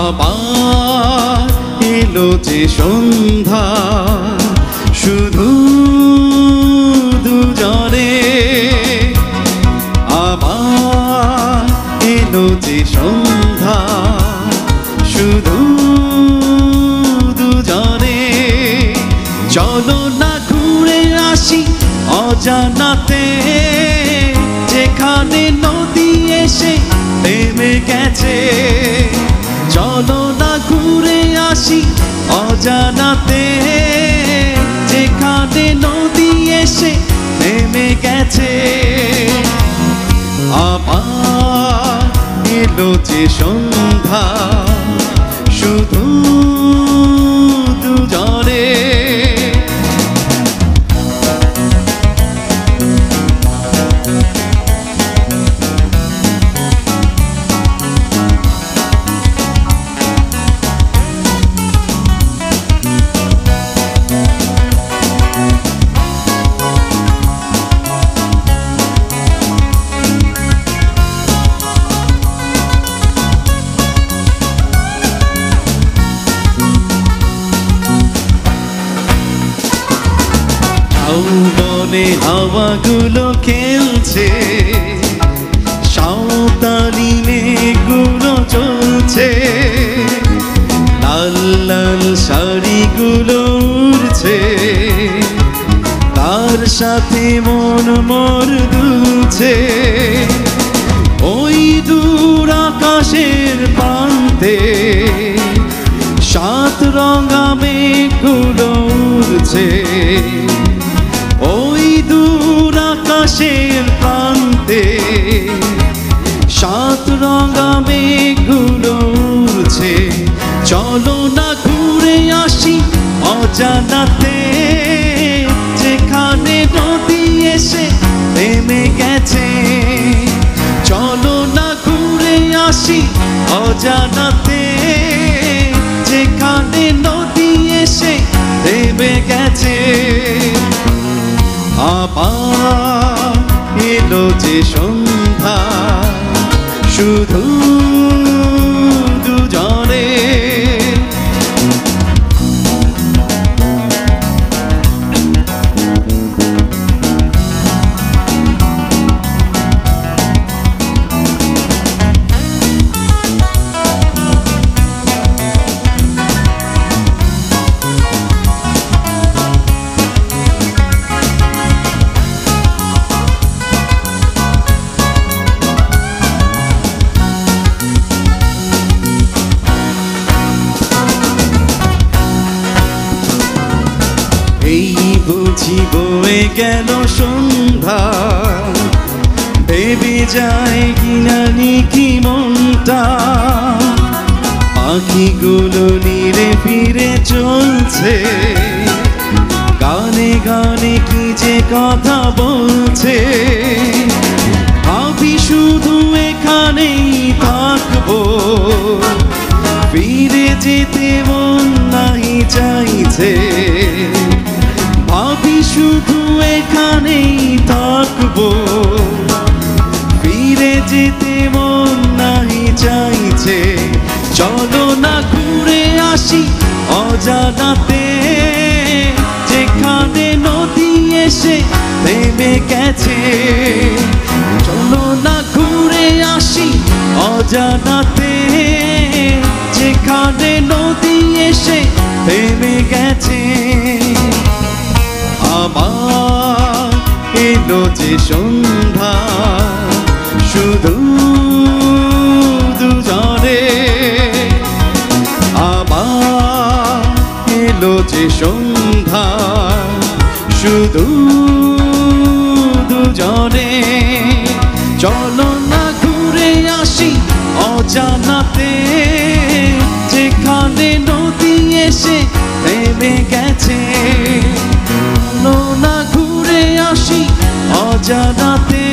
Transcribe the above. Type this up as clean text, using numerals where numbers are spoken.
আবার এলো যে সন্ধ্যা শুধু দুজনে আবার এলো যে সন্ধ্যা শুধু দুজনে চলো না ঘুরে আসি অজানাতে যেখানে নদী এসে নেমে গেছে চলো না ঘুরে আসি অজানাতে যেখানে নদী এসে নেমে গেছে আবার এলো যে সন্ধ্যা শুধু দুজনে বনে হাওয়াগুলো খেলছে সাঁওতালি মেঘগুলো চলছে লাল লাল শাড়িগুলো উড়ছে তার সাথে মন মোর দুলছে ওই দূর আকাশের প্রান্তে সাত রঙা মেঘগুলো উড়ছে ওই দূর আকাশের প্রান্তে সাত রঙা মেঘগুলো উড়ছে চলো না ঘুরে আসি অজানাতে যেখানে নদী এসে নেমে গেছে চলো না ঘুরে আসি অজানাতে যেখানে নদী এসে নেমে গেছে আবার এলো যে সন্ধ্যা শুধু দুজনে এই বুঝি বয়ে গেল সন্ধ্যা ভেবে যায় কিনানি কি মনটা পাখিগুলো নিরে ফিরে চলছে গানে গানে কি যে কথা বলছে ভাবি শুধু এখানেই থাকবো ফিরে যেতে মন নাহি চাইছে ভাবি শুধু এখানেই থাকবো ফিরে যেতে মন নাহি চাইছে চলো না ঘুরে আসি অজানাতে যেখানে নদী এসে নেমে গেছে চলো না ঘুরে আসি অজানাতে যেখানে নদী এসে নেমে গেছে আবার এলো যে সন্ধ্যা শুধু দুজনে আবার এলো যে সন্ধ্যা শুধু দুজনে চলো না ঘুরে আসি অজানাতে যেখানে নদী এসে নেমে গেছে চলো না ঘুরে আসি অজানাতে